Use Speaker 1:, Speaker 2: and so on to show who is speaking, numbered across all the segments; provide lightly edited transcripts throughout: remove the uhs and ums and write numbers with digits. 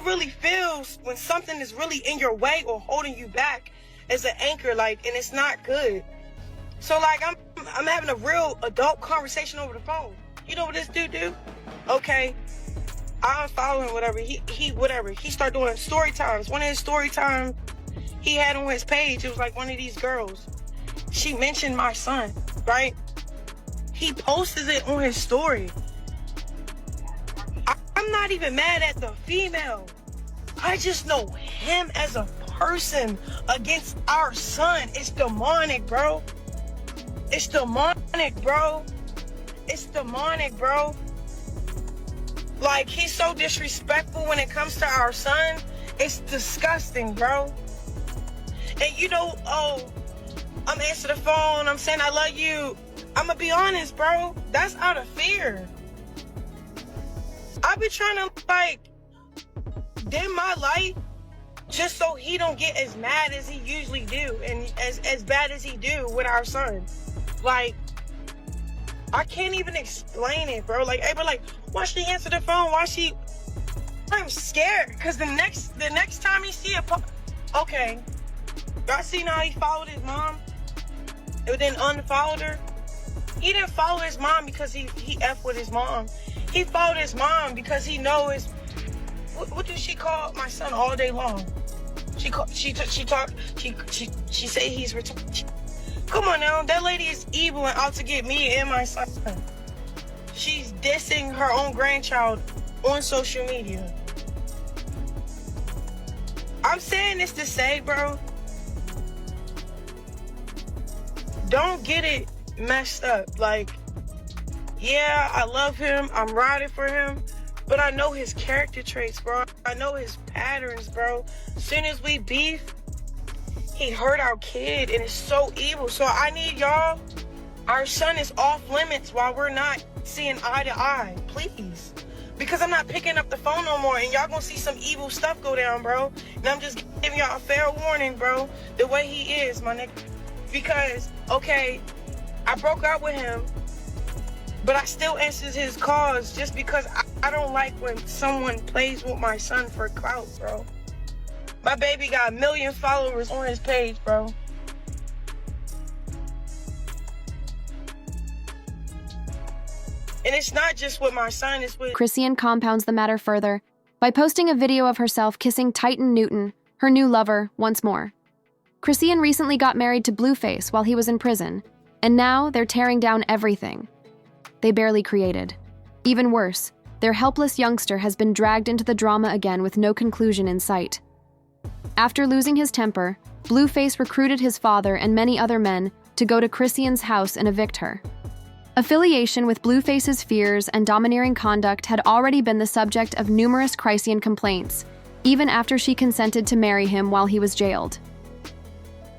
Speaker 1: really feels when something is really in your way or holding you back as an anchor, like, and it's not good. So like I'm having a real adult conversation over the phone. You know what this dude do? Okay, I unfollow him, whatever. He started doing story times. One of his story times he had on his page, it was like one of these girls. She mentioned my son, right? He posted it on his story. I'm not even mad at the female. I just know him as a person against our son. It's demonic, bro. It's demonic, bro. It's demonic, bro. Like, he's so disrespectful when it comes to our son. It's disgusting, bro. And you know, oh, I'm answering the phone, I'm saying I love you. I'm gonna be honest, bro. That's out of fear. I've been trying to, like, dim my light just so he don't get as mad as he usually do and as bad as he do with our son. Like, I can't even explain it, bro. Like, everybody like, why she answer the phone? Why she? I'm scared because the next time he see a okay, y'all seen how he followed his mom and then unfollowed her? He didn't follow his mom because he F with his mom. He followed his mom because he knows, what does she call my son all day long? She say he's retarded. Come on now, that lady is evil and out to get me and my son. She's dissing her own grandchild on social media. I'm saying this to say, bro, don't get it messed up. Like, yeah, I love him, I'm riding for him, but I know his character traits, bro. I know his patterns, bro. As soon as we beef, he hurt our kid, and it's so evil. So I need y'all, our son is off limits while we're not seeing eye to eye, please. Because I'm not picking up the phone no more, and y'all gonna see some evil stuff go down, bro. And I'm just giving y'all a fair warning, bro, the way he is, my nigga. Because, okay, I broke up with him, but I still answer his calls just because I don't like when someone plays with my son for clout, bro. My baby got 1 million followers on his page, bro. And it's not just with my son, it's with...
Speaker 2: Chrisean compounds the matter further by posting a video of herself kissing Titan Newton, her new lover, once more. Chrisean recently got married to Blueface while he was in prison, and now they're tearing down everything they barely created. Even worse, their helpless youngster has been dragged into the drama again with no conclusion in sight. After losing his temper, Blueface recruited his father and many other men to go to Chrisean's house and evict her. Affiliation with Blueface's fears and domineering conduct had already been the subject of numerous Chrisean complaints, even after she consented to marry him while he was jailed.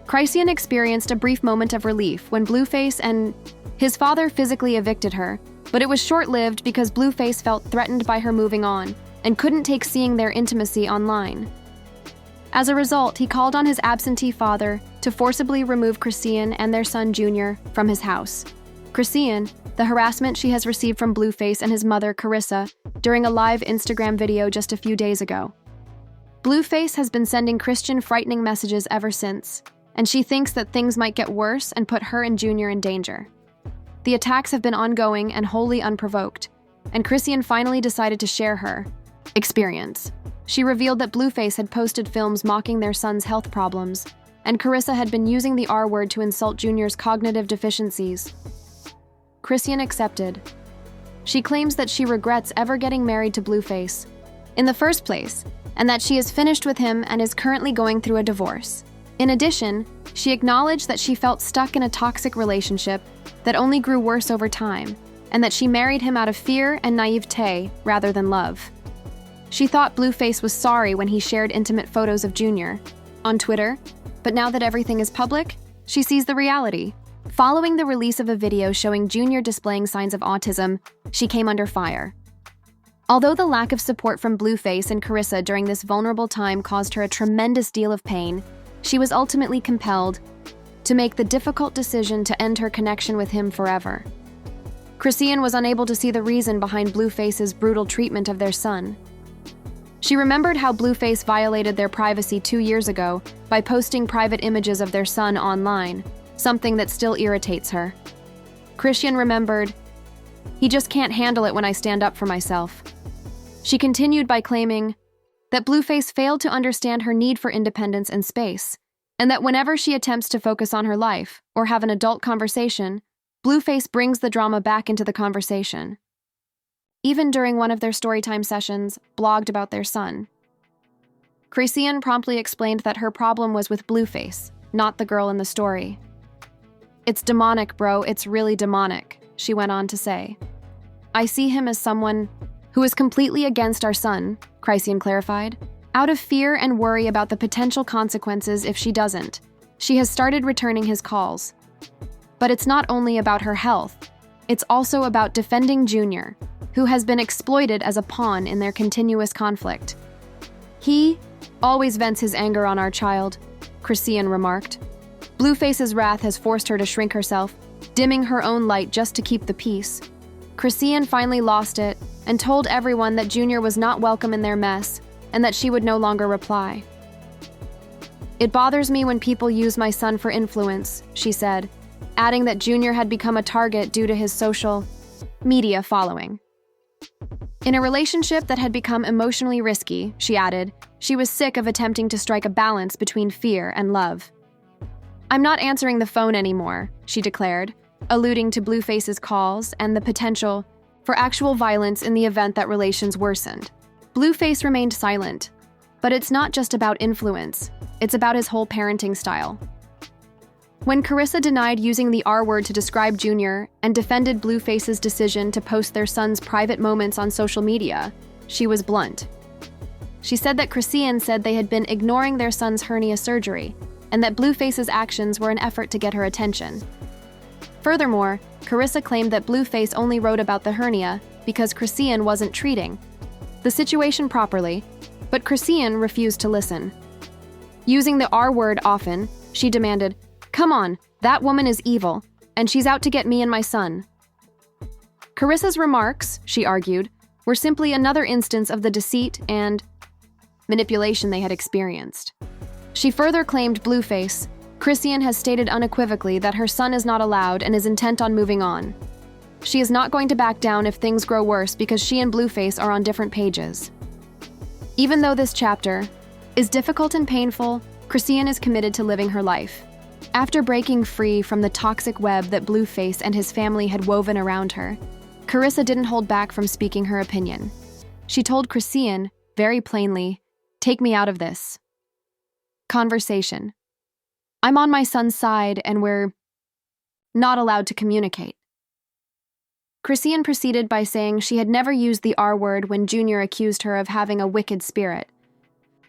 Speaker 2: Chrisean experienced a brief moment of relief when Blueface and his father physically evicted her, but it was short-lived because Blueface felt threatened by her moving on and couldn't take seeing their intimacy online. As a result, he called on his absentee father to forcibly remove Chrisean and their son Junior from his house. Chrisean, the harassment she has received from Blueface and his mother Carissa during a live Instagram video just a few days ago. Blueface has been sending Christian frightening messages ever since, and she thinks that things might get worse and put her and Junior in danger. The attacks have been ongoing and wholly unprovoked, and Chrisean finally decided to share her experience. She revealed that Blueface had posted films mocking their son's health problems, and Carissa had been using the R word to insult Junior's cognitive deficiencies. Chrisean accepted. She claims that she regrets ever getting married to Blueface in the first place, and that she is finished with him and is currently going through a divorce. In addition, she acknowledged that she felt stuck in a toxic relationship that only grew worse over time, and that she married him out of fear and naivete rather than love. She thought Blueface was sorry when he shared intimate photos of Junior on Twitter, but now that everything is public, she sees the reality. Following the release of a video showing Junior displaying signs of autism, she came under fire. Although the lack of support from Blueface and Carissa during this vulnerable time caused her a tremendous deal of pain, she was ultimately compelled to make the difficult decision to end her connection with him forever. Chrisean was unable to see the reason behind Blueface's brutal treatment of their son. She remembered how Blueface violated their privacy 2 years ago by posting private images of their son online, something that still irritates her. Chrisean remembered, "He just can't handle it when I stand up for myself." She continued by claiming that Blueface failed to understand her need for independence and space, and that whenever she attempts to focus on her life or have an adult conversation, Blueface brings the drama back into the conversation. Even during one of their storytime sessions, blogged about their son. Chrisean promptly explained that her problem was with Blueface, not the girl in the story. "It's demonic, bro, it's really demonic," she went on to say. "I see him as someone who is completely against our son," Chrisean clarified. Out of fear and worry about the potential consequences if she doesn't, she has started returning his calls. But it's not only about her health, it's also about defending Junior, who has been exploited as a pawn in their continuous conflict. "He always vents his anger on our child," Chrisean remarked. Blueface's wrath has forced her to shrink herself, dimming her own light just to keep the peace. Chrisean finally lost it and told everyone that Junior was not welcome in their mess and that she would no longer reply. "It bothers me when people use my son for influence," she said, adding that Junior had become a target due to his social media following. In a relationship that had become emotionally risky, she added, she was sick of attempting to strike a balance between fear and love. "I'm not answering the phone anymore," she declared, alluding to Blueface's calls and the potential for actual violence in the event that relations worsened. Blueface remained silent, but it's not just about influence, it's about his whole parenting style. When Carissa denied using the R word to describe Junior and defended Blueface's decision to post their son's private moments on social media, she was blunt. She said that Chrisean said they had been ignoring their son's hernia surgery, and that Blueface's actions were an effort to get her attention. Furthermore, Carissa claimed that Blueface only wrote about the hernia because Chrisean wasn't treating the situation properly, but Chrisean refused to listen. Using the R word often, she demanded, "Come on, that woman is evil, and she's out to get me and my son." Carissa's remarks, she argued, were simply another instance of the deceit and manipulation they had experienced. She further claimed Blueface, "Chrisean has stated unequivocally that her son is not allowed and is intent on moving on. She is not going to back down if things grow worse because she and Blueface are on different pages." Even though this chapter is difficult and painful, Chrisean is committed to living her life. After breaking free from the toxic web that Blueface and his family had woven around her, Carissa didn't hold back from speaking her opinion. She told Chrisean, very plainly, "Take me out of this conversation. I'm on my son's side and we're not allowed to communicate." Chrisean proceeded by saying she had never used the R word when Junior accused her of having a wicked spirit.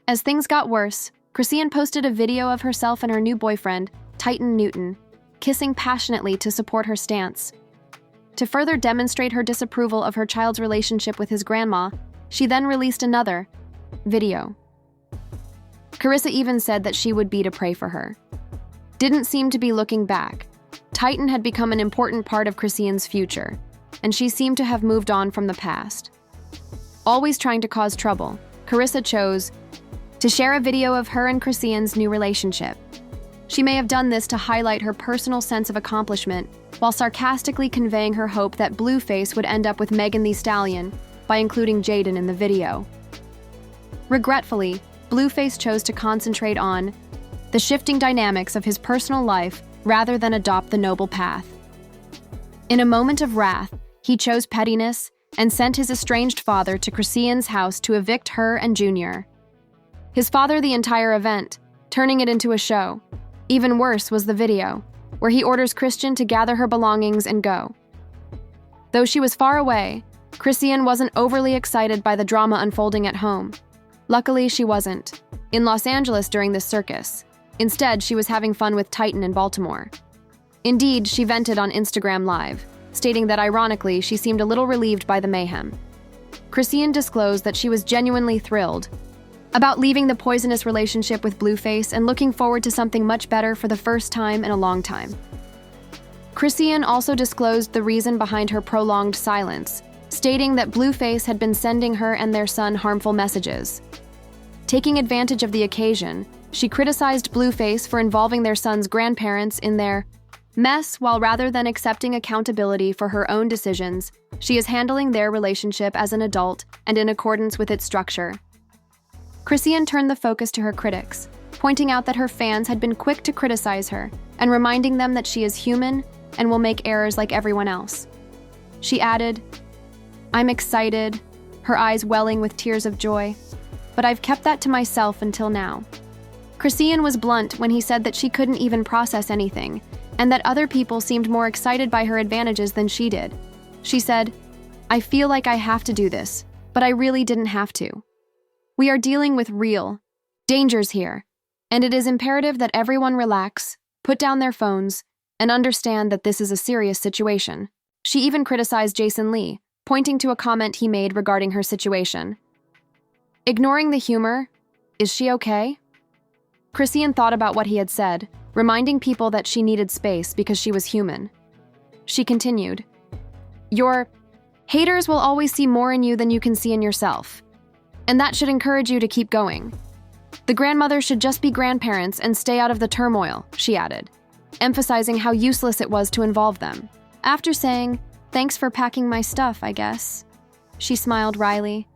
Speaker 2: As things got worse, Chrisean posted a video of herself and her new boyfriend, Titan Newton, kissing passionately to support her stance. To further demonstrate her disapproval of her child's relationship with his grandma, she then released another video. Carissa even said that she would be to pray for her. Didn't seem to be looking back. Titan had become an important part of Chrisean's future, and she seemed to have moved on from the past. Always trying to cause trouble, Carissa chose to share a video of her and Chrisean's new relationship. She may have done this to highlight her personal sense of accomplishment, while sarcastically conveying her hope that Blueface would end up with Megan Thee Stallion by including Jaden in the video. Regretfully, Blueface chose to concentrate on the shifting dynamics of his personal life rather than adopt the noble path. In a moment of wrath, he chose pettiness and sent his estranged father to Chrisean's house to evict her and Junior. His father the entire event, turning it into a show. Even worse was the video, where he orders Chrisean to gather her belongings and go. Though she was far away, Chrisean wasn't overly excited by the drama unfolding at home. Luckily, she wasn't in Los Angeles during this circus. Instead, she was having fun with Titan in Baltimore. Indeed, she vented on Instagram Live, stating that ironically, she seemed a little relieved by the mayhem. Chrisean disclosed that she was genuinely thrilled about leaving the poisonous relationship with Blueface and looking forward to something much better for the first time in a long time. Chrisean also disclosed the reason behind her prolonged silence, stating that Blueface had been sending her and their son harmful messages. Taking advantage of the occasion, she criticized Blueface for involving their son's grandparents in their mess, while rather than accepting accountability for her own decisions, she is handling their relationship as an adult and in accordance with its structure. Chrisean turned the focus to her critics, pointing out that her fans had been quick to criticize her and reminding them that she is human and will make errors like everyone else. She added, "I'm excited," her eyes welling with tears of joy, "but I've kept that to myself until now." Chrisean was blunt when he said that she couldn't even process anything, and that other people seemed more excited by her advantages than she did. She said, "I feel like I have to do this, but I really didn't have to. We are dealing with real dangers here, and it is imperative that everyone relax, put down their phones, and understand that this is a serious situation." She even criticized Jason Lee, pointing to a comment he made regarding her situation. Ignoring the humor, "Is she okay?" Chrisean thought about what he had said, reminding people that she needed space because she was human. She continued, "Your haters will always see more in you than you can see in yourself, and that should encourage you to keep going. The grandmothers should just be grandparents and stay out of the turmoil," she added, emphasizing how useless it was to involve them. After saying, "Thanks for packing my stuff, I guess," she smiled wryly.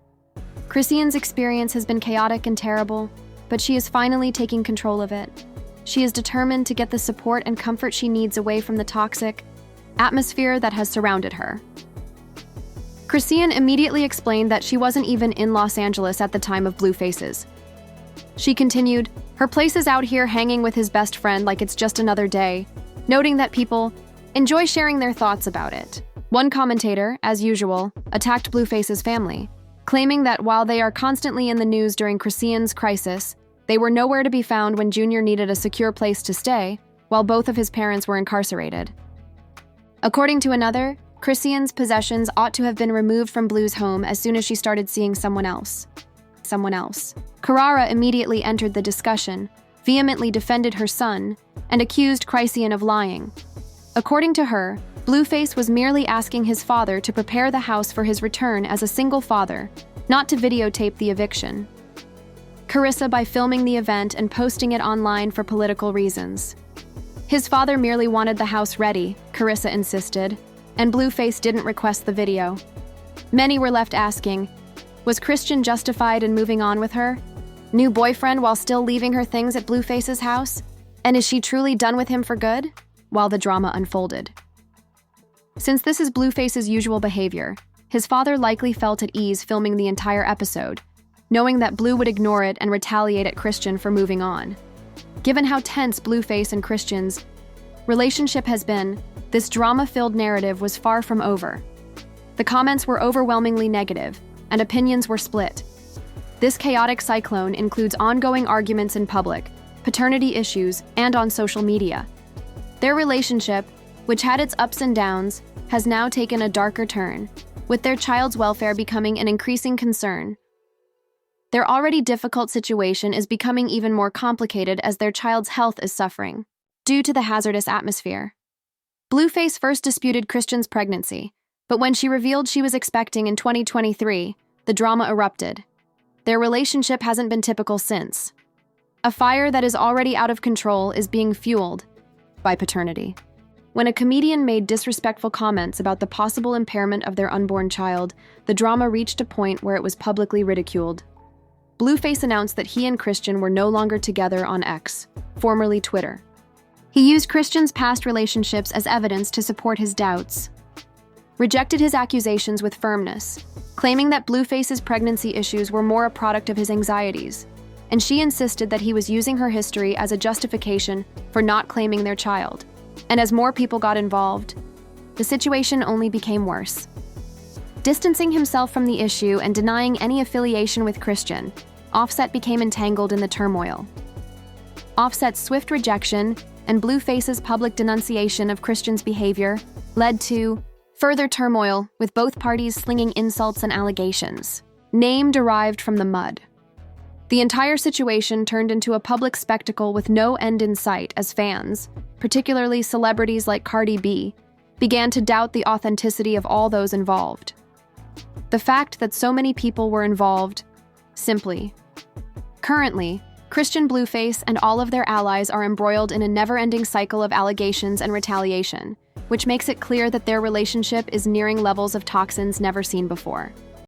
Speaker 2: Chrisean's experience has been chaotic and terrible, but she is finally taking control of it. She is determined to get the support and comfort she needs away from the toxic atmosphere that has surrounded her. Chrisean immediately explained that she wasn't even in Los Angeles at the time of Blueface's. She continued, "Her place is out here hanging with his best friend like it's just another day," noting that people enjoy sharing their thoughts about it. One commentator, as usual, attacked Blueface's family, claiming that while they are constantly in the news during Chrisean's crisis, they were nowhere to be found when Junior needed a secure place to stay, while both of his parents were incarcerated. According to another, Chrisean's possessions ought to have been removed from Blue's home as soon as she started seeing someone else. Carrara immediately entered the discussion, vehemently defended her son, and accused Chrisean of lying. According to her, Blueface was merely asking his father to prepare the house for his return as a single father, not to videotape the eviction. Carissa by filming the event and posting it online for political reasons. His father merely wanted the house ready, Carissa insisted, and Blueface didn't request the video. Many were left asking, was Chrisean justified in moving on with her? New boyfriend while still leaving her things at Blueface's house? And is she truly done with him for good? While the drama unfolded. Since this is Blueface's usual behavior, his father likely felt at ease filming the entire episode, knowing that Blue would ignore it and retaliate at Chrisean for moving on. Given how tense Blueface and Chrisean's relationship has been, this drama-filled narrative was far from over. The comments were overwhelmingly negative, and opinions were split. This chaotic cyclone includes ongoing arguments in public, paternity issues, and on social media. Their relationship, which had its ups and downs, has now taken a darker turn, with their child's welfare becoming an increasing concern. Their already difficult situation is becoming even more complicated as their child's health is suffering, due to the hazardous atmosphere. Blueface first disputed Chrisean's pregnancy, but when she revealed she was expecting in 2023, the drama erupted. Their relationship hasn't been typical since. A fire that is already out of control is being fueled by paternity. When a comedian made disrespectful comments about the possible impairment of their unborn child, the drama reached a point where it was publicly ridiculed. Blueface announced that he and Chrisean were no longer together on X, formerly Twitter. He used Chrisean's past relationships as evidence to support his doubts, rejected his accusations with firmness, claiming that Blueface's pregnancy issues were more a product of his anxieties, and she insisted that he was using her history as a justification for not claiming their child. And as more people got involved, the situation only became worse. Distancing himself from the issue and denying any affiliation with Chrisean, Offset became entangled in the turmoil. Offset's swift rejection and Blueface's public denunciation of Chrisean's behavior led to further turmoil, with both parties slinging insults and allegations, name derived from the mud. The entire situation turned into a public spectacle with no end in sight as fans, particularly celebrities like Cardi B, began to doubt the authenticity of all those involved. The fact that so many people were involved, simply. Currently, Chrisean Blueface and all of their allies are embroiled in a never-ending cycle of allegations and retaliation, which makes it clear that their relationship is nearing levels of toxins never seen before.